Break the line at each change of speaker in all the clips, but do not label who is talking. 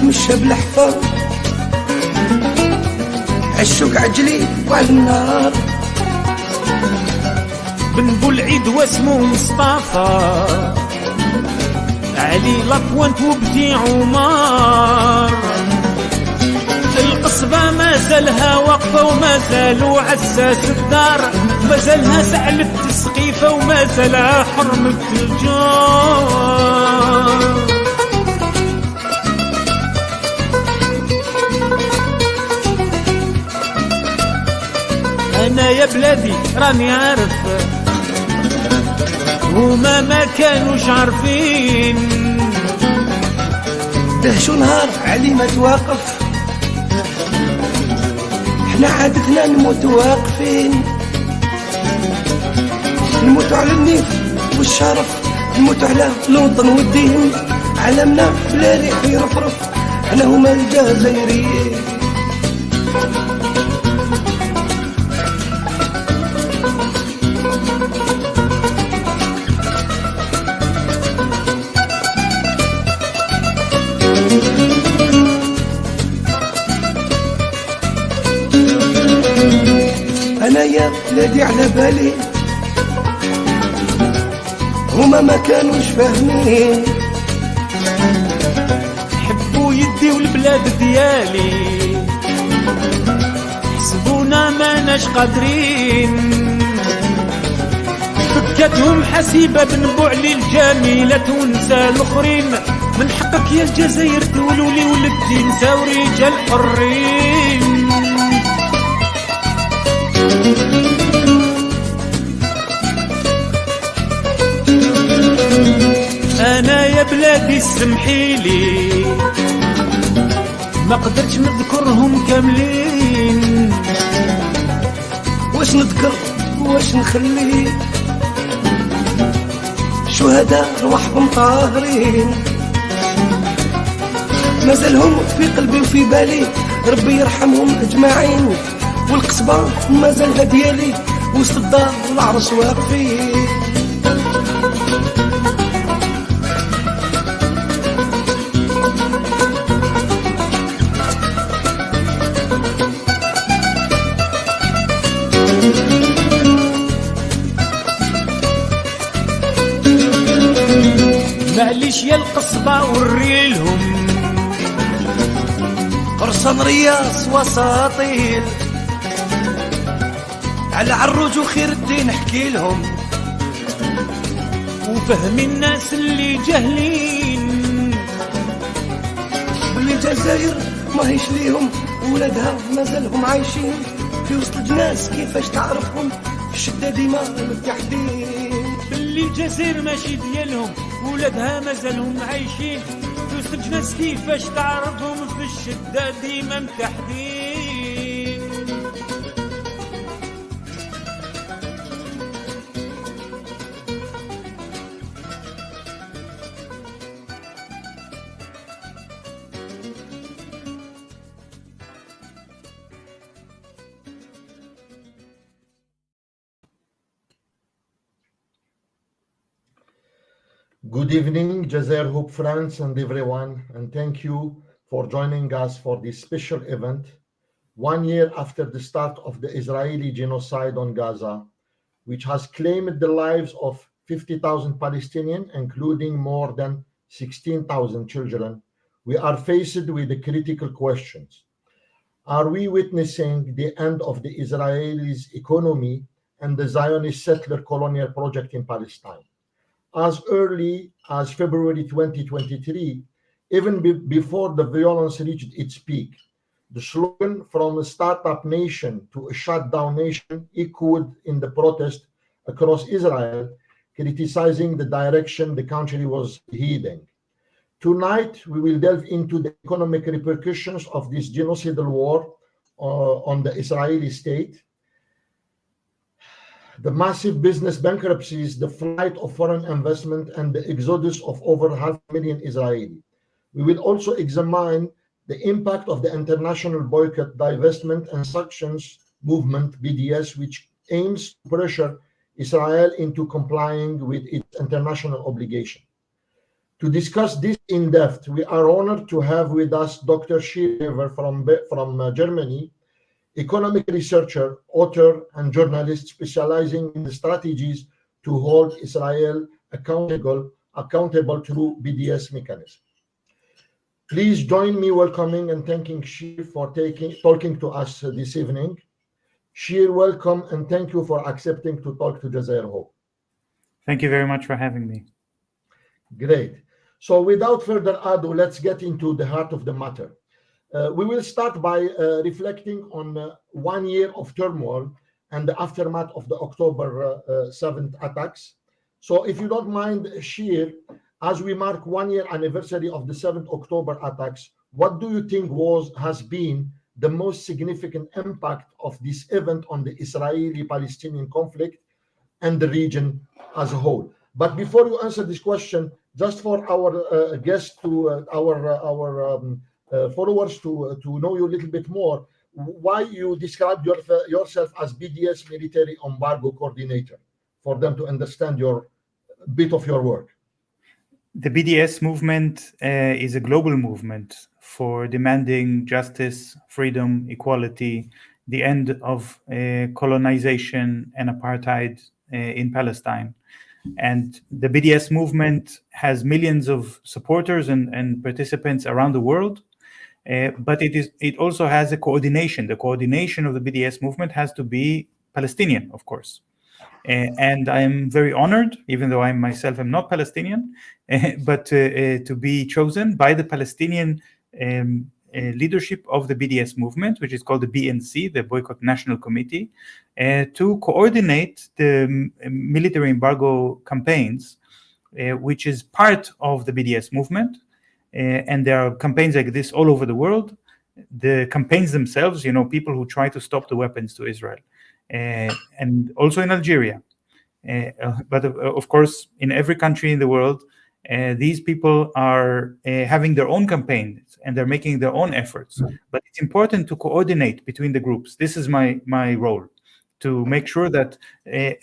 نتمشى بالحفار، عالشوك عجلي وعلى النار.
بن بولعيد واسمو مصطفى، علي لابوانت وبدي عمر. القصبة ما زالها واقفة وما زالوا عساس الدار، ما زالها سعلة السقيفة وما زالها حرمة الجار. أنا يا بلادي راني عارف، هما ما كانوش عارفين.
دهشو نهار علي ما توقف، احنا عادتنا نموتو واقفين. نموتو على النيف والشرف، نموتو على الوطن والدين، علمنا بلا ريح يرفرف، احنا هما الجزائريين. أنا يا بلادي على بالي، هما ما كانوش فاهمين.
حبوا يديو البلاد ديالي، حسبونا ماناش قادرين. فكتهم حسيبة بنبوعلي الجميلة تونسى الأخرين. من حقك يا الجزائر تولولي ولدي نساو رجال حرين. أنا يا بلادي سمحيلي، ما قدرتش نذكرهم كاملين.
واش نذكر واش نخلي، شهداء رواحهم طاهرين. مازالهم في قلبي وفي بالي، ربي يرحمهم أجمعين. والقصبة مازالها ديالي، وسط الدار والعرس واقفين.
معليش يا القصبة وريلهم،
قرصان رياس وساطيل، على عروج وخير الدين احكي لهم.
وفهم الناس اللي جاهلين،
واللي الجزائر ماهيش ليهم، ولادها مازالهم عايشين في وسط الناس. كيفاش تعرفهم في الشدة ديما متحدين.
باللي الجزائر ماشي ديالهم، ولادها مازالهم عايشين في وسط الناس. كيفاش تعرفهم في الشدة ديما متحدين.
Good evening, Jazair Hope France and everyone, and thank you for joining us for this special event, 1 year after the start of the Israeli genocide on Gaza, which has claimed the lives of 50,000 Palestinians, including more than 16,000 children. We are faced with the critical questions. Are we witnessing the end of the Israelis' economy and the Zionist settler colonial project in Palestine? As early as February 2023, even before the violence reached its peak, the slogan "from a startup nation to a shutdown nation" echoed in the protest across Israel, criticizing the direction the country was heading. Tonight, we will delve into the economic repercussions of this genocidal war on the Israeli state, the massive business bankruptcies, the flight of foreign investment, and the exodus of over 500,000 Israelis. We will also examine the impact of the international boycott, divestment, and sanctions movement, BDS, which aims to pressure Israel into complying with its international obligation. To discuss this in depth, we are honored to have with us Dr. Shear from Germany, economic researcher, author, and journalist specializing in the strategies to hold Israel accountable through BDS mechanism. Please join me welcoming and thanking Shear for talking to us this evening. Shear, welcome and thank you for accepting to talk to Jazair Hope.
Thank you very much for having me.
Great. So without further ado, let's get into the heart of the matter. We will start by reflecting on 1 year of turmoil and the aftermath of the October 7th attacks. So if you don't mind, Shear, as we mark 1 year anniversary of the 7th October attacks, what do you think has been the most significant impact of this event on the Israeli-Palestinian conflict and the region as a whole? But before you answer this question, just for our guests our followers to know you a little bit more, why you describe yourself as BDS military embargo coordinator, for them to understand your bit of your work.
The BDS movement is a global movement for demanding justice, freedom, equality, the end of colonization and apartheid in Palestine. And the BDS movement has millions of supporters and participants around the world, but it also has a coordination. The coordination of the BDS movement has to be Palestinian, of course. And I am very honored, even though I myself am not Palestinian, but to be chosen by the Palestinian leadership of the BDS movement, which is called the BNC, the Boycott National Committee, to coordinate the military embargo campaigns, which is part of the BDS movement. And there are campaigns like this all over the world. The campaigns themselves, people who try to stop the weapons to Israel. And also in Algeria. But of course, in every country in the world, these people are having their own campaigns and they're making their own efforts. But it's important to coordinate between the groups. This is my role, to make sure that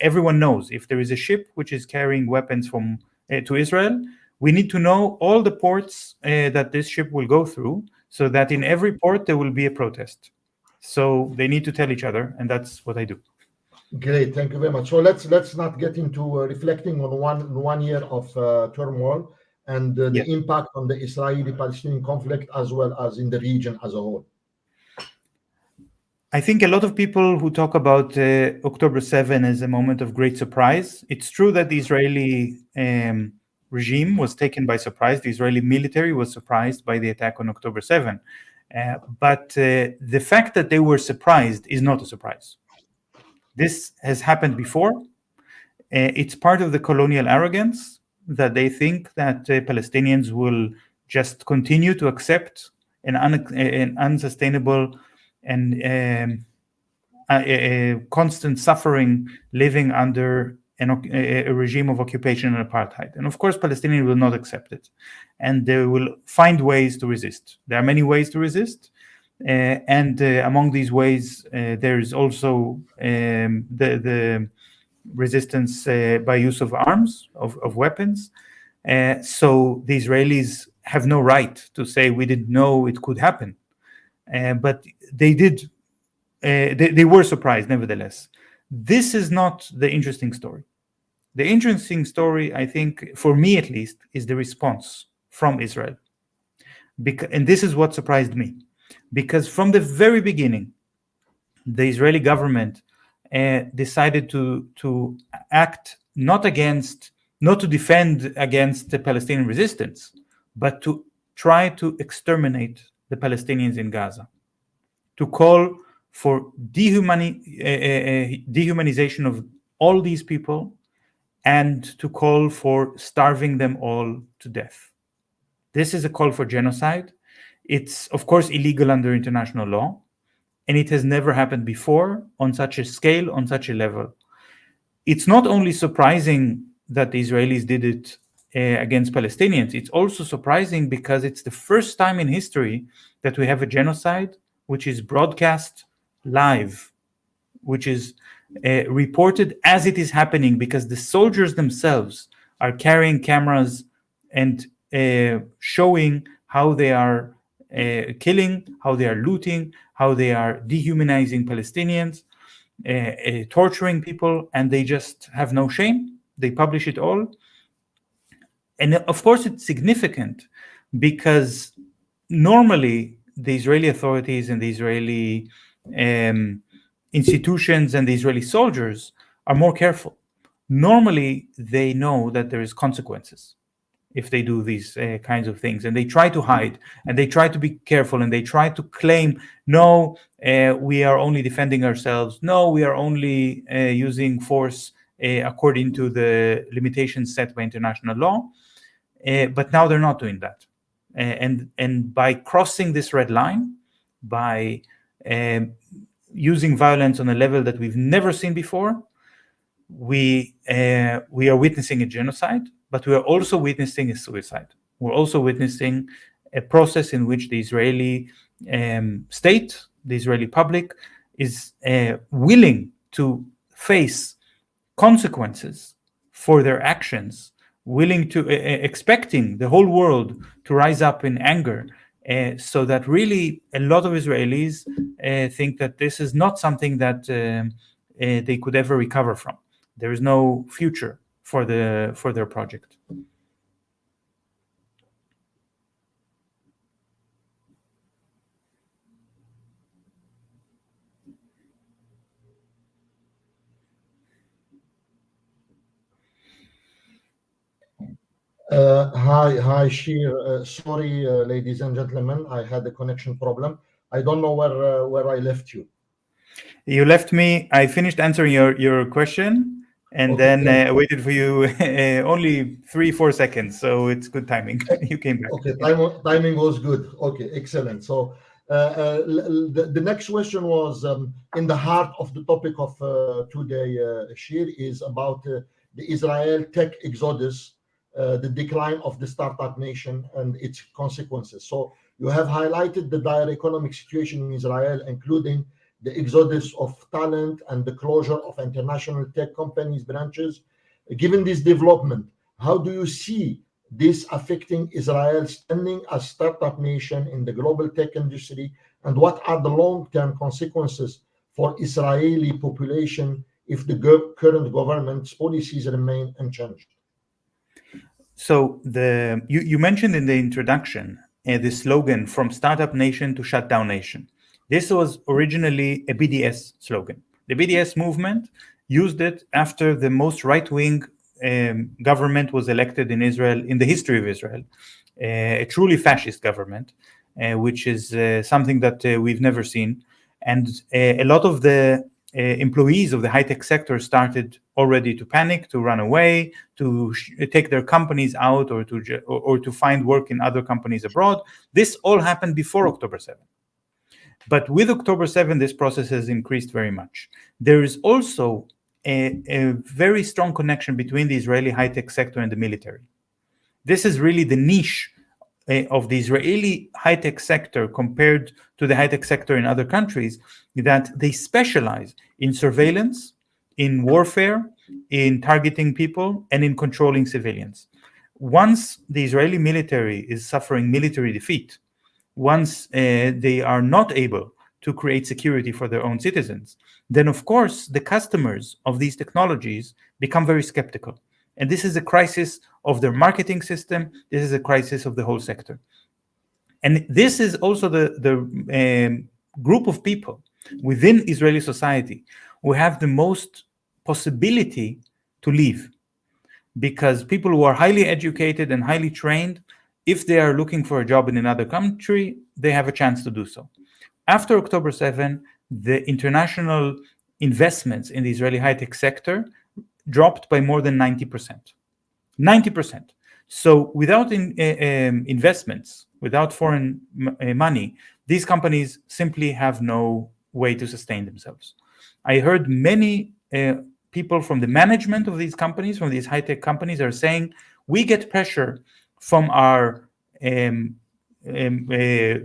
everyone knows if there is a ship which is carrying weapons to Israel, we need to know all the ports that this ship will go through, so that in every port there will be a protest. So they need to tell each other, and that's what I do.
Great, thank you very much. So let's not get into reflecting on one year of turmoil and the impact on the Israeli-Palestinian conflict, as well as in the region as a whole.
I think a lot of people who talk about October 7 as a moment of great surprise. It's true that the Israeli regime was taken by surprise. The Israeli military was surprised by the attack on October 7. But the fact that they were surprised is not a surprise. This has happened before. It's part of the colonial arrogance that they think that Palestinians will just continue to accept an unsustainable and constant suffering living under a regime of occupation and apartheid. And of course, Palestinians will not accept it. And they will find ways to resist. There are many ways to resist. And among these ways, there is also the resistance by use of arms, of weapons. So the Israelis have no right to say we didn't know it could happen. But they did. They were surprised, nevertheless. This is not the interesting story. The interesting story, I think, for me at least, is the response from Israel. And this is what surprised me. Because from the very beginning, the Israeli government decided to act not to defend against the Palestinian resistance, but to try to exterminate the Palestinians in Gaza, to call for dehumanization of all these people, and to call for starving them all to death. This is a call for genocide. It's, of course, illegal under international law, and it has never happened before on such a scale, on such a level. It's not only surprising that the Israelis did it against Palestinians, it's also surprising because it's the first time in history that we have a genocide which is broadcast live, which is reported as it is happening, because the soldiers themselves are carrying cameras and showing how they are killing, how they are looting, how they are dehumanizing Palestinians, torturing people, and they just have no shame. They publish it all. And of course, it's significant because normally the Israeli authorities and the Israeli institutions and the Israeli soldiers are more careful. Normally, they know that there is consequences if they do these kinds of things, and they try to hide, and they try to be careful, and they try to claim, no, we are only defending ourselves. No, we are only using force according to the limitations set by international law. But now they're not doing that. And by crossing this red line, by using violence on a level that we've never seen before, we are witnessing a genocide, but we are also witnessing a suicide. We're also witnessing a process in which the Israeli state, the Israeli public, is willing to face consequences for their actions, willing to expecting the whole world to rise up in anger, so that really a lot of Israelis think that this is not something that they could ever recover from. There is no future for their project.
Hi, Shir. Sorry, ladies and gentlemen, I had a connection problem. I don't know where I left you.
You left me. I finished answering your question, and
Okay,
then
thank
I waited for you only 3-4 seconds. So it's good timing. You came back.
Okay, timing was good. Okay, excellent. So the next question was in the heart of the topic of today, Shir, is about the Israel tech exodus, the decline of the startup nation and its consequences. So you have highlighted the dire economic situation in Israel, including the exodus of talent and the closure of international tech companies' branches. Given this development, how do you see this affecting Israel's standing as startup nation in the global tech industry, and what are the long-term consequences for Israeli population if the current government's policies remain unchanged?
So you mentioned in the introduction the slogan "From startup nation to shutdown nation." This was originally a BDS slogan. The BDS movement used it after the most right-wing government was elected in Israel, in the history of Israel, a truly fascist government, which is something that we've never seen. And a lot of the employees of the high-tech sector started already to panic, to run away, to take their companies out, or to find work in other companies abroad. This all happened before October 7. But with October 7, this process has increased very much. There is also a very strong connection between the Israeli high-tech sector and the military. This is really the niche of the Israeli high-tech sector compared to the high-tech sector in other countries, that they specialize in surveillance, in warfare, in targeting people, and in controlling civilians. Once the Israeli military is suffering military defeat, once they are not able to create security for their own citizens, then of course the customers of these technologies become very skeptical. And this is a crisis of their marketing system. This is a crisis of the whole sector. And this is also the group of people within Israeli society who have the most possibility to leave. Because people who are highly educated and highly trained, if they are looking for a job in another country, they have a chance to do so. After October 7, the international investments in the Israeli high-tech sector dropped by more than 90%. 90%. So without investments, without foreign money, these companies simply have no way to sustain themselves. I heard many people from the management of these companies, from these high-tech companies, are saying, we get pressure from our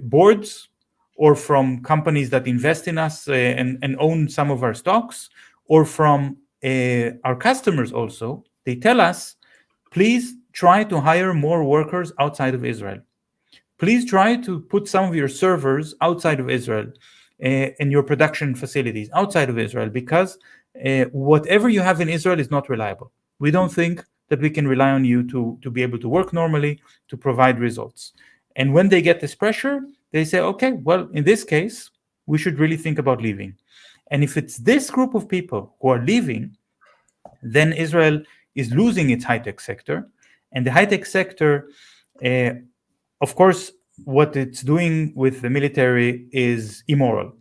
boards or from companies that invest in us and own some of our stocks, or from our customers also. They tell us, please try to hire more workers outside of Israel. Please try to put some of your servers outside of Israel and your production facilities outside of Israel, because whatever you have in Israel is not reliable. We don't think that we can rely on you to be able to work normally, to provide results. And when they get this pressure, they say, okay, well, in this case, we should really think about leaving. And if it's this group of people who are leaving, then Israel is losing its high-tech sector. And the high-tech sector, of course, what it's doing with the military is immoral.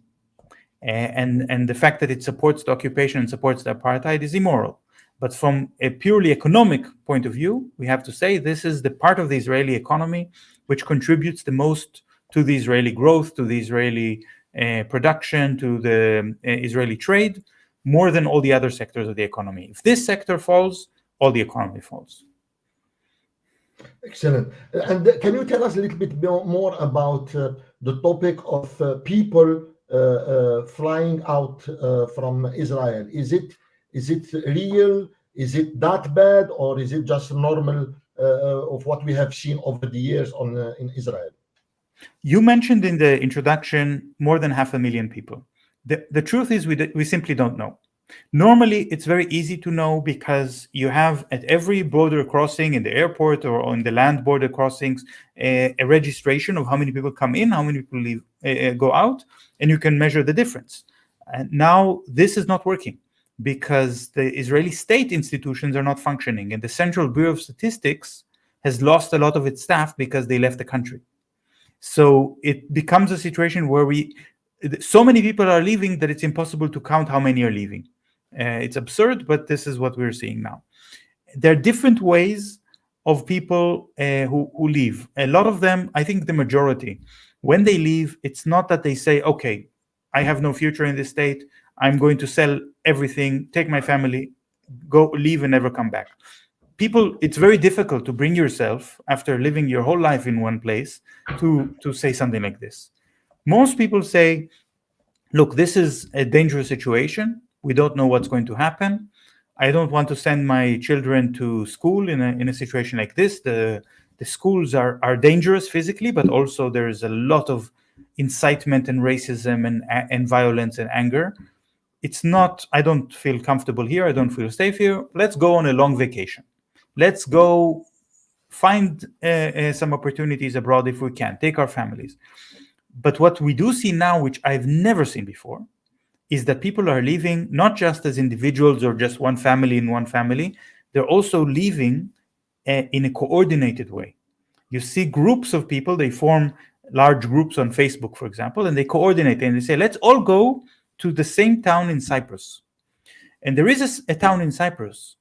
And the fact that it supports the occupation and supports the apartheid is immoral. But from a purely economic point of view, we have to say this is the part of the Israeli economy which contributes the most to the Israeli growth, to the Israeli production, to the Israeli trade, more than all the other sectors of the economy. If this sector falls, all the economy falls.
Excellent. And can you tell us a little bit more about the topic of people flying out from Israel? Is it real? Is it that bad, or is it just normal of what we have seen over the years in Israel?
You mentioned in the introduction more than 500,000 people. The truth is we simply don't know. Normally, it's very easy to know because you have at every border crossing in the airport or on the land border crossings a registration of how many people come in, how many people leave, go out, and you can measure the difference. And now this is not working because the Israeli state institutions are not functioning, and the Central Bureau of Statistics has lost a lot of its staff because they left the country. So it becomes a situation where so many people are leaving that it's impossible to count how many are leaving. It's absurd, but this is what we're seeing now. There are different ways of people who leave. A lot of them, I think the majority, when they leave, it's not that they say, okay, I have no future in this state, I'm going to sell everything, take my family, go leave and never come back. People, it's very difficult to bring yourself, after living your whole life in one place, to say something like this. Most people say, look, this is a dangerous situation. We don't know what's going to happen. I don't want to send my children to school in a situation like this. The schools are dangerous physically, but also there is a lot of incitement and racism and violence and anger. It's not, I don't feel comfortable here. I don't feel safe here. Let's go on a long vacation. Let's go find some opportunities abroad if we can. Take our families. But what we do see now, which I've never seen before, is that people are leaving not just as individuals or just one family in one family. They're also leaving in a coordinated way. You see groups of people, they form large groups on Facebook, for example, and they coordinate and they say, let's all go to the same town in Cyprus. And there is a town in Cyprus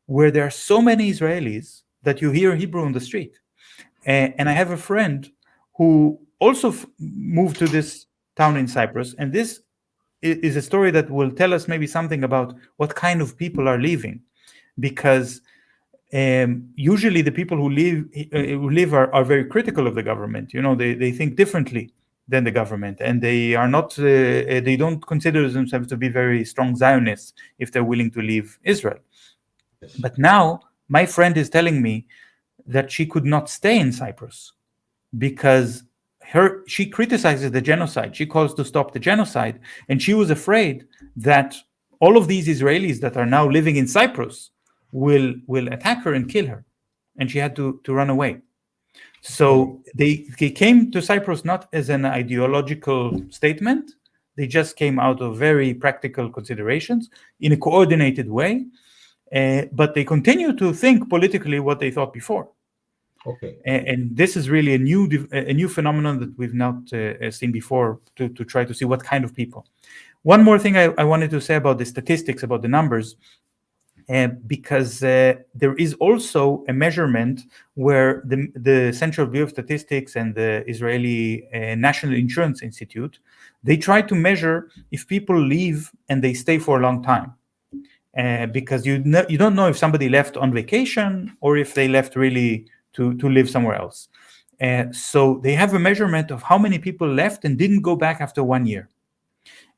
where there are so many Israelis that you hear Hebrew on the street. And I have a friend who also moved to this town in Cyprus. And this is a story that will tell us maybe something about what kind of people are leaving. Because usually the people who leave are very critical of the government. You know, they think differently than the government, and they are not. They don't consider themselves to be very strong Zionists if they're willing to leave Israel. Yes. But now my friend is telling me that she could not stay in Cyprus because she criticizes the genocide. She calls to stop the genocide, and she was afraid that all of these Israelis that are now living in Cyprus will attack her and kill her, and she had to run away. So they came to Cyprus not as an ideological statement. They just came out of very practical considerations in a coordinated way, but they continue to think politically what they thought before.
Okay.
And this is really a new phenomenon that we've not seen before, to try to see what kind of people. One more thing I wanted to say about the statistics, about the numbers, because there is also a measurement where the Central Bureau of Statistics and the Israeli National Insurance Institute, they try to measure if people leave and they stay for a long time. Because you don't know if somebody left on vacation or if they left really to live somewhere else. So they have a measurement of how many people left and didn't go back after 1 year.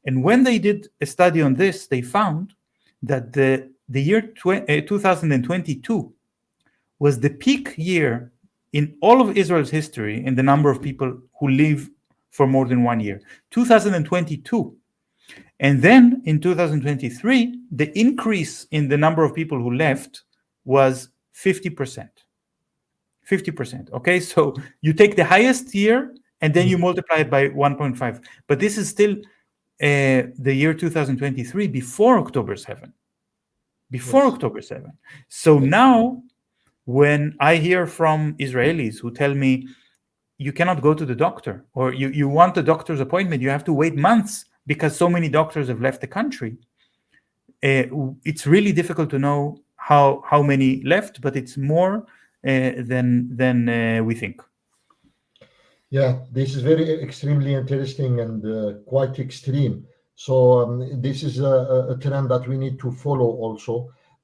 And when they did a study on this, they found that the year 2022 was the peak year in all of Israel's history in the number of people who live for more than 1 year, 2022. And then in 2023, the increase in the number of people who left was 50%. 50%. Okay, so you take the highest year and then you multiply it by 1.5. But this is still the year 2023 before October 7. Before October 7. So now, when I hear from Israelis who tell me, you cannot go to the doctor, or you want a doctor's appointment, you have to wait months because so many doctors have left the country, it's really difficult to know how many left, but it's more than we think.
Yeah, this is very extremely interesting and quite extreme. So this is a trend that we need to follow also.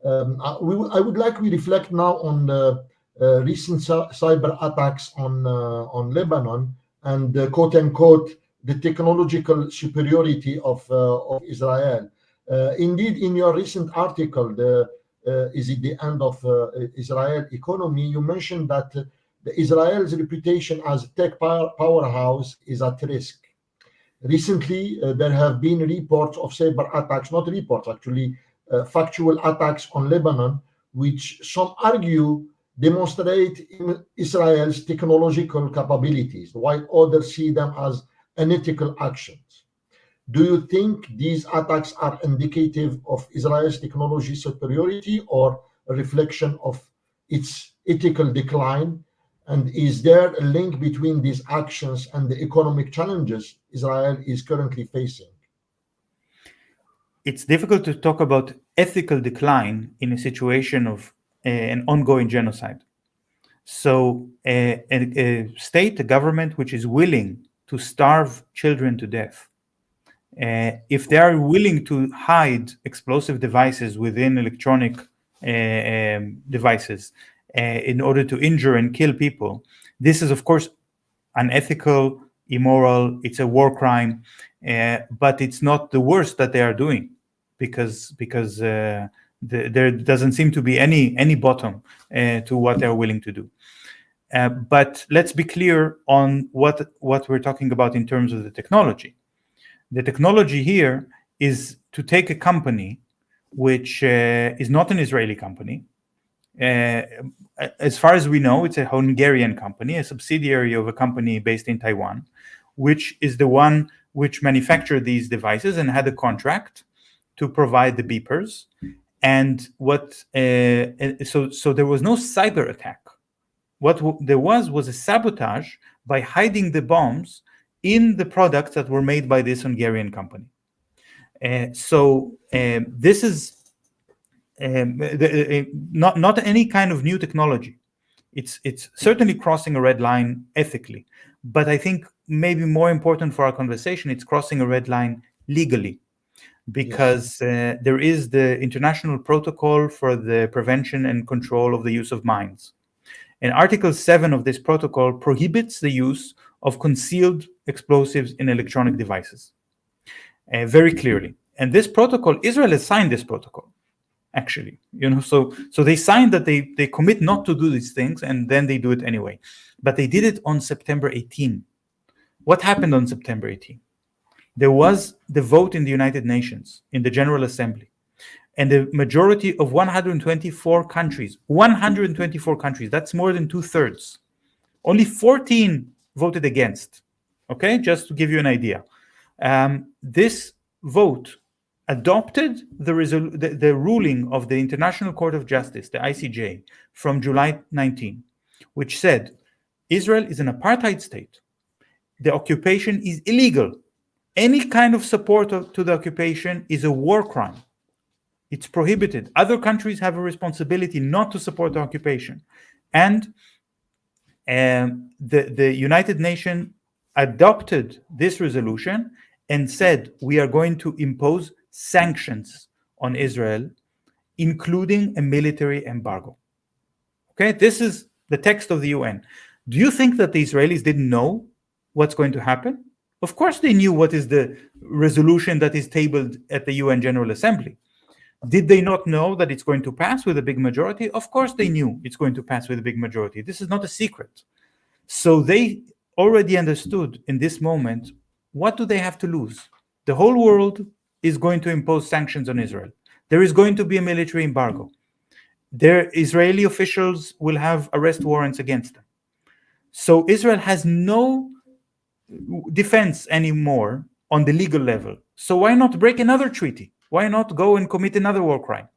I would like we reflect now on the recent cyber attacks on Lebanon and quote unquote the technological superiority of Israel. Indeed, in your recent article, is it the end of Israel economy? You mentioned that Israel's reputation as a tech powerhouse is at risk. Recently, there have been reports of cyber attacks, not reports actually, factual attacks on Lebanon, which some argue demonstrate Israel's technological capabilities, while others see them as unethical actions. Do you think these attacks are indicative of Israel's technology superiority or a reflection of its ethical decline? And is there a link between these actions and the economic challenges Israel is currently facing?
It's difficult to talk about ethical decline in a situation of an ongoing genocide. So a state, a government which is willing to starve children to death, if they are willing to hide explosive devices within electronic devices in order to injure and kill people, this is of course unethical, immoral, it's a war crime, but it's not the worst that they are doing, because there doesn't seem to be any bottom to what they're willing to do. But let's be clear on what we're talking about in terms of the technology. The technology here is to take a company which is not an Israeli company. As far as we know, it's a Hungarian company, a subsidiary of a company based in Taiwan, which is the one which manufactured these devices and had a contract to provide the beepers. And so there was no cyber attack. What there was a sabotage by hiding the bombs in the products that were made by this Hungarian company. This is not any kind of new technology. It's certainly crossing a red line ethically, but I think maybe more important for our conversation, it's crossing a red line legally, because there is the International Protocol for the Prevention and Control of the Use of Mines. And Article 7 of this protocol prohibits the use of concealed explosives in electronic devices, very clearly. And this protocol, Israel has signed this protocol, actually. So they signed that they commit not to do these things, and then they do it anyway. But they did it on September 18. What happened on September 18? There was the vote in the United Nations, in the General Assembly. And the majority of 124 countries, that's more than 2/3. Only 14 voted against, okay? Just to give you an idea. This vote adopted the ruling of the International Court of Justice, the ICJ, from July 19, which said, Israel is an apartheid state. The occupation is illegal. Any kind of support to the occupation is a war crime. It's prohibited. Other countries have a responsibility not to support the occupation. And the United Nations adopted this resolution and said, we are going to impose sanctions on Israel, including a military embargo. Okay, this is the text of the UN. Do you think that the Israelis didn't know what's going to happen? Of course they knew what is the resolution that is tabled at the UN General Assembly. Did they not know that it's going to pass with a big majority? Of course they knew it's going to pass with a big majority. This is not a secret. So they already understood in this moment, what do they have to lose? The whole world is going to impose sanctions on Israel. There is going to be a military embargo. Their Israeli officials will have arrest warrants against them. So Israel has no defense anymore on the legal level. So why not break another treaty? Why not go and commit another war crime?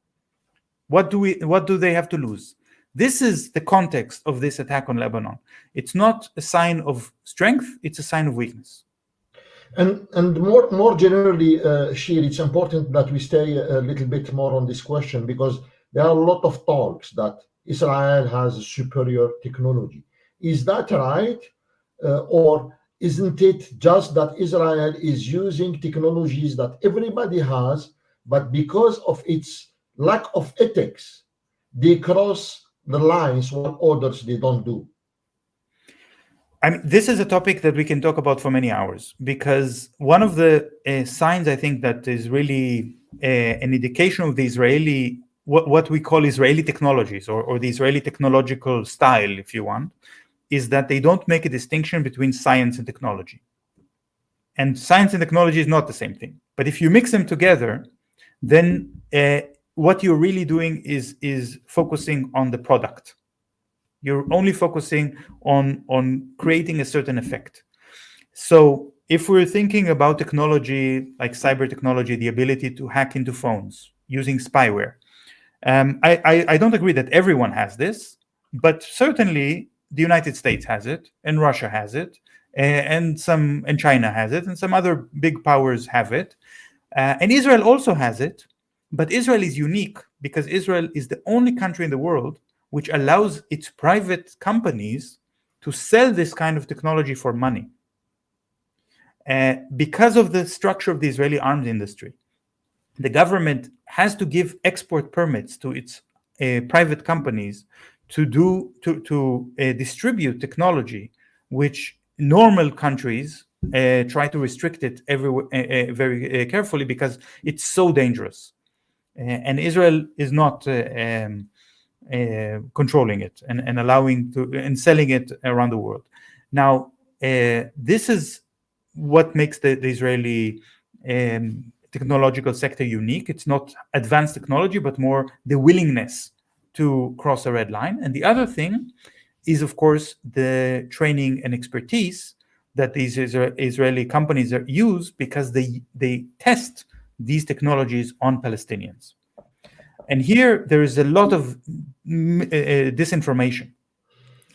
What do they have to lose? This is the context of this attack on Lebanon. It's not a sign of strength, it's a sign of weakness.
And more generally, Shir, it's important that we stay a little bit more on this question, because there are a lot of talks that Israel has superior technology. Is that right? Or isn't it just that Israel is using technologies that everybody has, but because of its lack of ethics, they cross the lines while others they don't do?
I mean, this is a topic that we can talk about for many hours, because one of the signs, I think, that is really an indication of the Israeli, what we call Israeli technologies, or the Israeli technological style, if you want, is that they don't make a distinction between science and technology. And science and technology is not the same thing. But if you mix them together, then what you're really doing is focusing on the product. You're only focusing on creating a certain effect. So if we're thinking about technology like cyber technology, the ability to hack into phones using spyware, I don't agree that everyone has this, but certainly the United States has it, and Russia has it, and China has it, and some other big powers have it, and Israel also has it. But Israel is unique because Israel is the only country in the world which allows its private companies to sell this kind of technology for money. Because of the structure of the Israeli arms industry, the government has to give export permits to its private companies to distribute technology, which normal countries try to restrict it very carefully because it's so dangerous. And Israel is not controlling it and allowing to and selling it around the world. Now, this is what makes the Israeli technological sector unique. It's not advanced technology, but more the willingness to cross a red line. And the other thing is, of course, the training and expertise that these Israeli companies use, because they test these technologies on Palestinians. And here there is a lot of disinformation.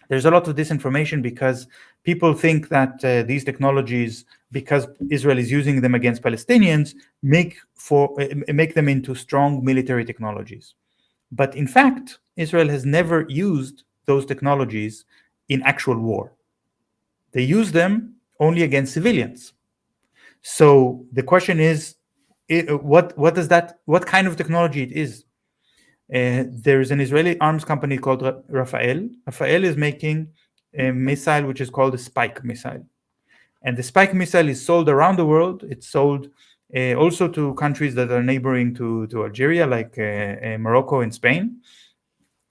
There's a lot of disinformation because people think that these technologies, because Israel is using them against Palestinians, make them into strong military technologies. But in fact, Israel has never used those technologies in actual war. They use them only against civilians. So the question is, what kind of technology it is? There is an Israeli arms company called Rafael. Rafael is making a missile which is called a Spike missile. And the Spike missile is sold around the world. It's sold also to countries that are neighboring to Algeria, like Morocco and Spain,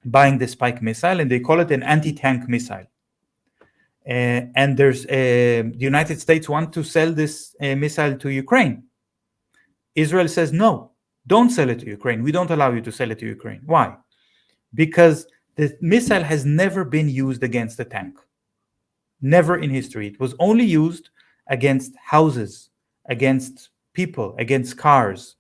buying the Spike missile, and they call it an anti-tank missile. And the United States want to sell this missile to Ukraine. Israel says, no, don't sell it to Ukraine. We don't allow you to sell it to Ukraine. Why? Because the missile has never been used against a tank. Never in history. It was only used against houses, against people, against cars,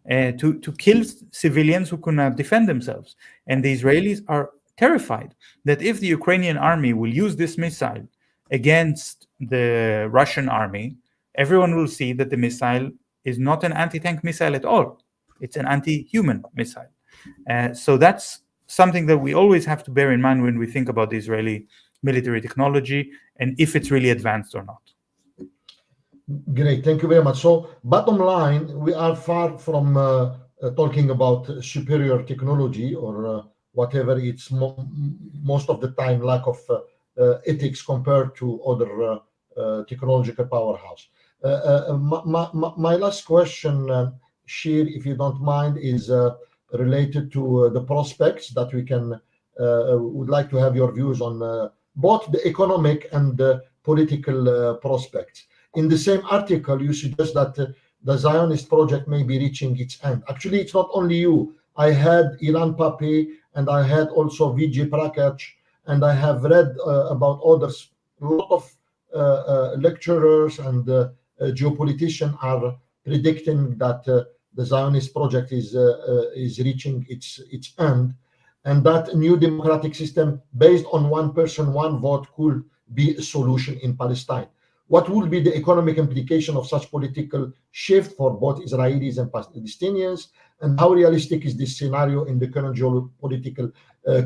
to kill civilians who could not defend themselves. And the Israelis are terrified that if the Ukrainian army will use this missile against the Russian army, everyone will see that the missile is not an anti-tank missile at all. It's an anti-human missile. So that's something that we always have to bear in mind when we think about the Israeli military technology and if it's really advanced or not.
Great, thank you very much. So bottom line, we are far from talking about superior technology or whatever. It's most of the time lack of ethics compared to other technological powerhouse. My last question share, if you don't mind, is related to the prospects that we can would like to have your views on both the economic and the political prospects. In the same article, you suggest that the Zionist project may be reaching its end. Actually, it's not only you. I had Ilan Pape, and I had also Vijay Prakach, and I have read about others. A lot of lecturers and geopoliticians are predicting that the Zionist project is reaching its end, and that a new democratic system based on one person, one vote could be a solution in Palestine. What will be the economic implication of such political shift for both Israelis and Palestinians, and how realistic is this scenario in the current geopolitical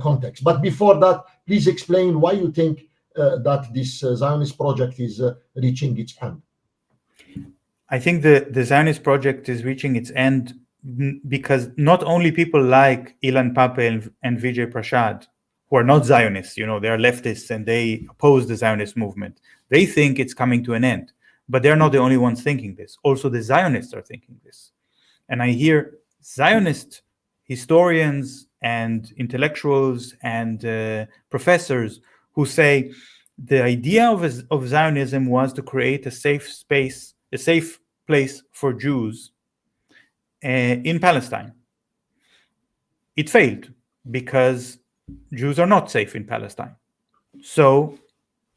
context? But before that, please explain why you think that this Zionist project is reaching its end.
I think the Zionist project is reaching its end because not only people like Ilan Pape and Vijay Prashad, who are not Zionists, they are leftists and they oppose the Zionist movement. They think it's coming to an end, but they're not the only ones thinking this. Also, the Zionists are thinking this. And I hear Zionist historians and intellectuals and professors who say the idea of Zionism was to create a safe space, a safe place for Jews in Palestine. It failed because Jews are not safe in Palestine. So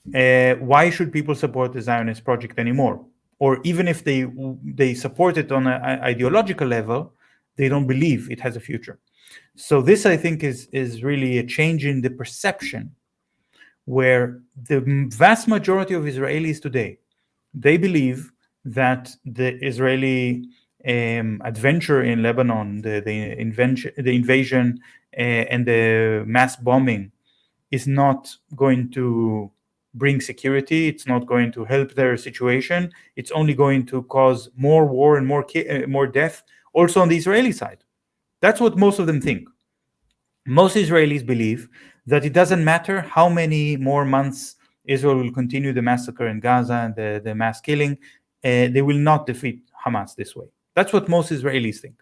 why should people support the Zionist project anymore? Or even if they support it on an ideological level, they don't believe it has a future. So this, I think, is really a change in the perception, where the vast majority of Israelis today, they believe that the Israeli adventure in Lebanon, the invasion and the mass bombing is not going to bring security. It's not going to help their situation. It's only going to cause more war and more death, also on the Israeli side. That's what most of them think. Most Israelis believe that it doesn't matter how many more months Israel will continue the massacre in Gaza and the mass killing, they will not defeat Hamas this way. That's what most Israelis think.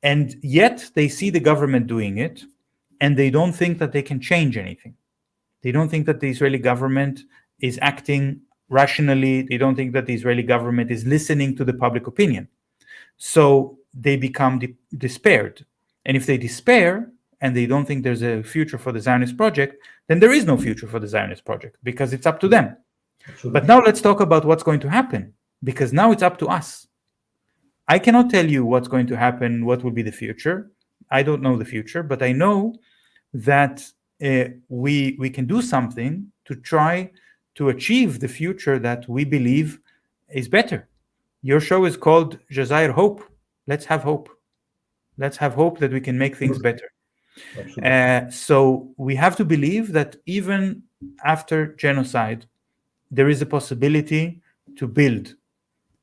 And yet they see the government doing it, and they don't think that they can change anything. They don't think that the Israeli government is acting rationally. They don't think that the Israeli government is listening to the public opinion. So they become despaired. And if they despair and they don't think there's a future for the Zionist project, then there is no future for the Zionist project because it's up to them.
Absolutely.
But now let's talk about what's going to happen, because now it's up to us. I cannot tell you what's going to happen, what will be the future. I don't know the future, but I know that we can do something to try to achieve the future that we believe is better. Your show is called Jazair Hope. Let's have hope. Let's have hope that we can make things better. So we have to believe that even after genocide, there is a possibility to build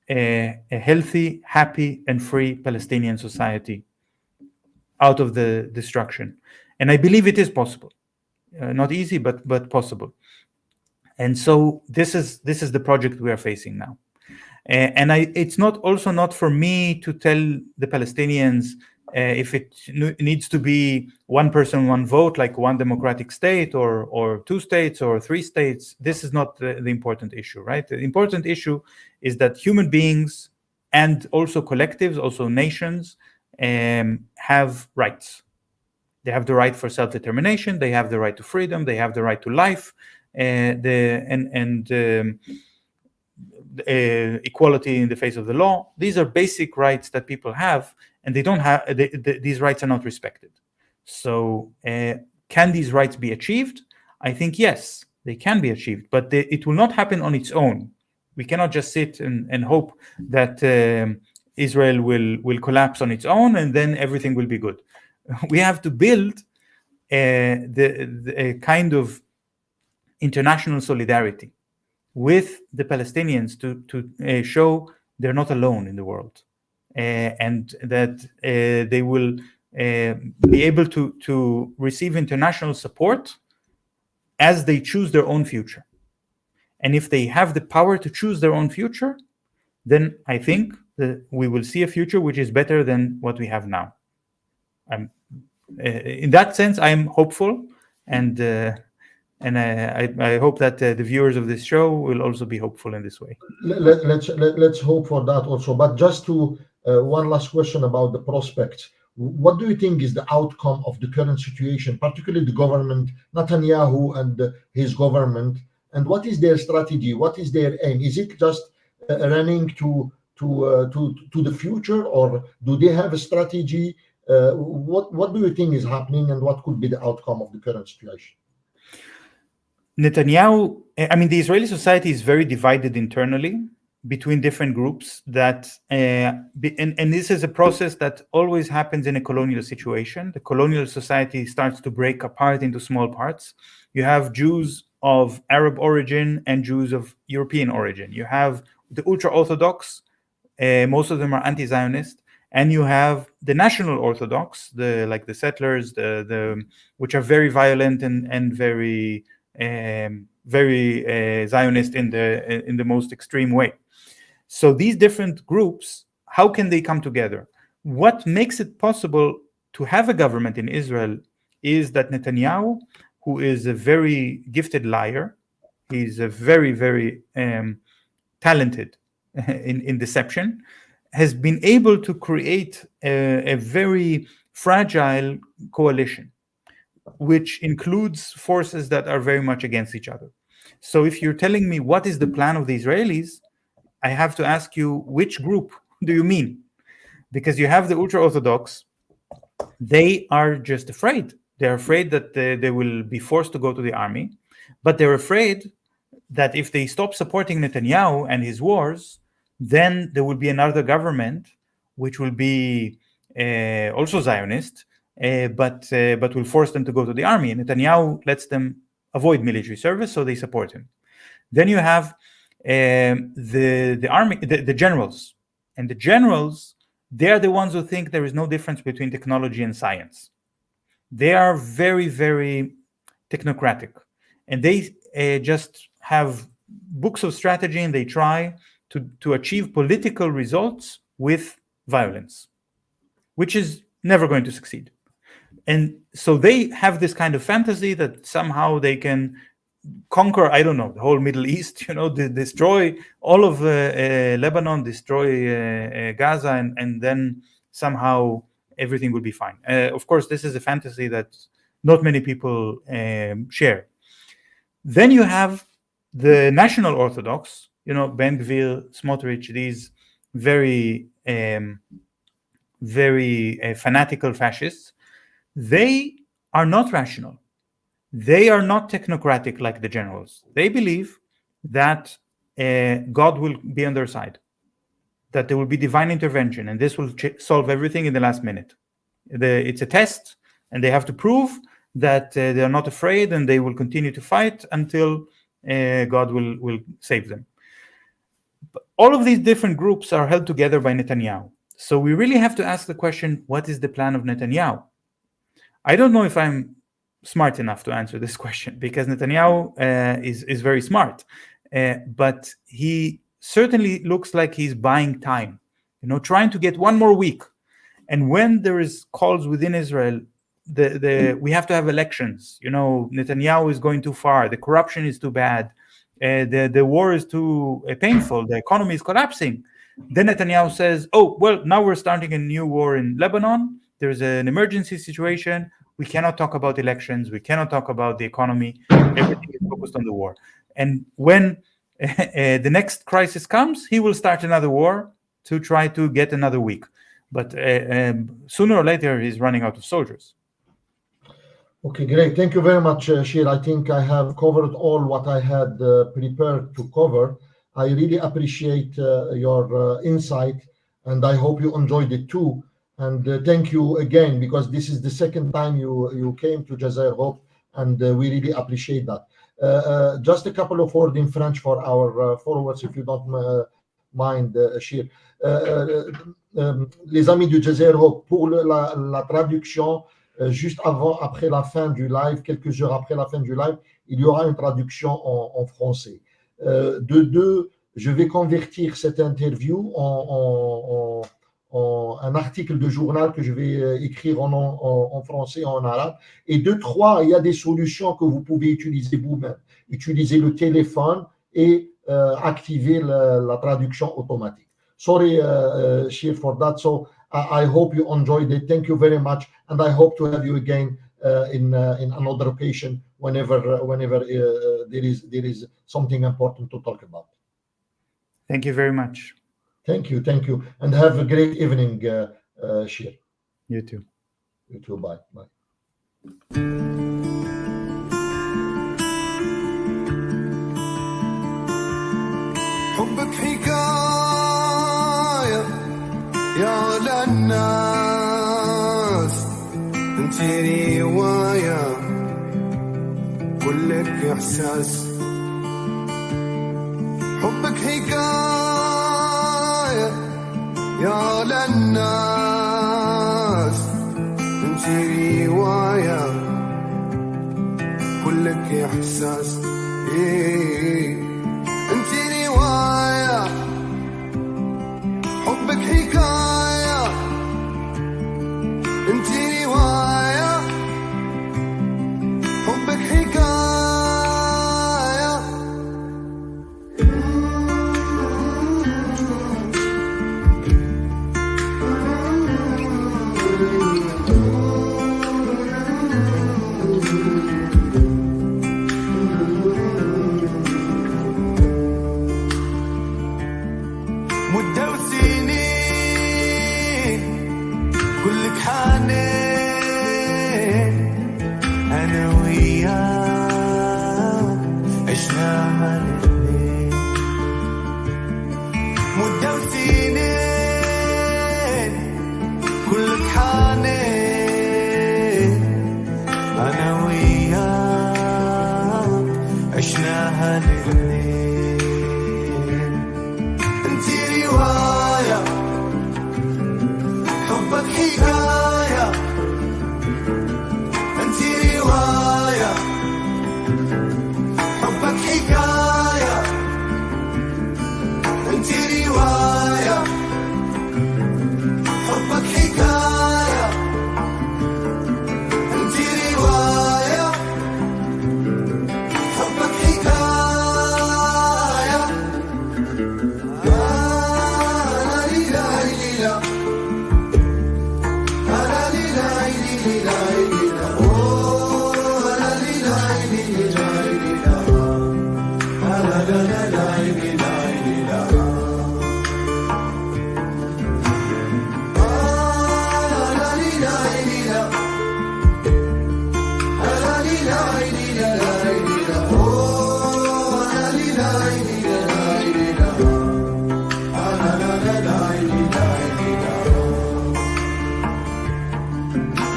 a healthy, happy, and free Palestinian society out of the destruction. And I believe it is possible. Not easy, but possible. And so this is the project we are facing now. And it's not for me to tell the Palestinians if it needs to be one person, one vote, like one democratic state or two states or three states. This is not the important issue, right? The important issue is that human beings and also collectives, also nations, have rights. They have the right for self-determination. They have the right to freedom. They have the right to life, equality in the face of the law. These are basic rights that people have, and they don't have. These rights are not respected. So, can these rights be achieved? I think yes, they can be achieved, but it will not happen on its own. We cannot just sit and hope that Israel will collapse on its own and then everything will be good. We have to build a kind of international solidarity with the Palestinians to show they're not alone in the world, and that they will be able to receive international support as they choose their own future. And if they have the power to choose their own future, then I think that we will see a future which is better than what we have now. In that sense, I am hopeful, and I hope that the viewers of this show will also be hopeful in this way.
Let's hope for that also. But just to one last question about the prospects. What do you think is the outcome of the current situation, particularly the government, Netanyahu and his government, and what is their strategy? What is their aim? Is it just running to the future, or do they have a strategy? What do you think is happening, and what could be the outcome of the current situation?
Netanyahu, I mean, the Israeli society is very divided internally between different groups that, and this is a process that always happens in a colonial situation. The colonial society starts to break apart into small parts. You have Jews of Arab origin and Jews of European origin. You have the ultra-Orthodox, most of them are anti-Zionist, and you have the national Orthodox, like the settlers, which are very violent and very Zionist in the most extreme way. So these different groups, how can they come together? What makes it possible to have a government in Israel is that Netanyahu, who is a very gifted liar, he's a very, very talented in deception, has been able to create a very fragile coalition, which includes forces that are very much against each other. So if you're telling me what is the plan of the Israelis, I have to ask you, which group do you mean? Because you have the ultra-Orthodox, they are just afraid. They're afraid that they will be forced to go to the army, but they're afraid that if they stop supporting Netanyahu and his wars, then there will be another government which will be also Zionist, but will force them to go to the army. And Netanyahu lets them avoid military service, so they support him. Then you have the army, the generals, and the generals, they are the ones who think there is no difference between technology and science. They are very, very technocratic, and they just have books of strategy, and they try to achieve political results with violence, which is never going to succeed. And so they have this kind of fantasy that somehow they can conquer, I don't know, the whole Middle East, destroy all of Lebanon, destroy Gaza, and then somehow everything will be fine. Of course, this is a fantasy that not many people share. Then you have the national Orthodox, Ben Gvir, Smotrich, these very, very fanatical fascists. They are not rational. They are not technocratic like the generals. They believe that God will be on their side, that there will be divine intervention, and this will solve everything in the last minute. It's a test, and they have to prove that they are not afraid, and they will continue to fight until God will save them. But all of these different groups are held together by Netanyahu. So we really have to ask the question, what is the plan of Netanyahu? I don't know if I'm smart enough to answer this question, because Netanyahu is very smart, but he certainly looks like he's buying time, trying to get one more week. And when there is calls within Israel, we have to have elections. Netanyahu is going too far. The corruption is too bad. The war is too painful. The economy is collapsing. Then Netanyahu says, "Oh, well, now we're starting a new war in Lebanon. There's an emergency situation. We cannot talk about elections. We cannot talk about the economy. Everything is focused on the war." And when the next crisis comes, he will start another war to try to get another week. But sooner or later, he's running out of soldiers.
Okay, great. Thank you very much, Shir. I think I have covered all what I had prepared to cover. I really appreciate your insight, and I hope you enjoyed it too. And thank you again, because this is the second time you came to Jazair Hope, and we really appreciate that. Just a couple of words in French for our followers, if you don't mind, Shir. Les amis du Jazair Hope, pour la traduction, juste après la fin du live, quelques heures après la fin du live, il y aura une traduction en français. De deux je vais convertir cette interview en un article de journal que je vais écrire en français et en arabe. Et il y a des solutions que vous pouvez utiliser vous-même. Utiliser le téléphone et activer la traduction automatique. Sorry, Shir, for that. So I hope you enjoyed it. Thank you very much. And I hope to have you again in another occasion whenever there is something important to talk about.
Thank you very much.
Thank you. And have a great evening, Shir.
You too.
You too. Bye.
حبك حكاية يا للناس، انت رواية كلك إحساس. حبك حكاية يا للناس، انت رواية كلك إحساس. انت رواية، حبك حكاية، انت رواية، حبك حكاية. مدة وسنين كلك حنين، أنا وياك عشناها الاثنين. مدة وسنين كلك حنين، أنا وياك عشناها الاثنين. حبك حكاية، أنت رواية، حبك حكاية، أنت رواية، حبك حكاية، أنت رواية، حبك حكاية.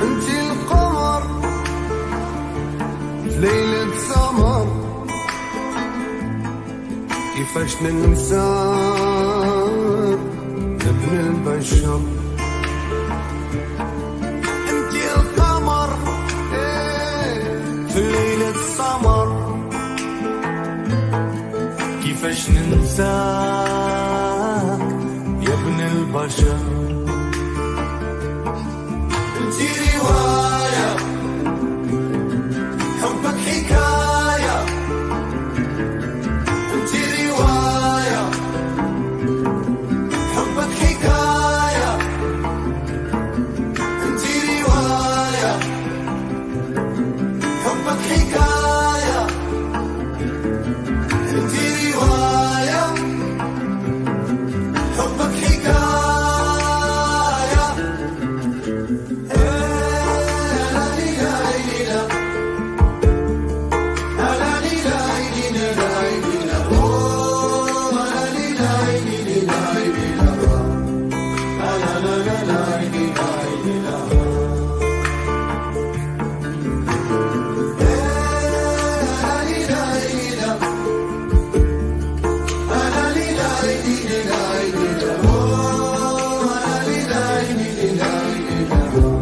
انت القمر في ليلة سمر، كيفاش ننساك ابن البشر. انت القمر في ليلة سمر، كيفاش ننساك يا ابن البشر.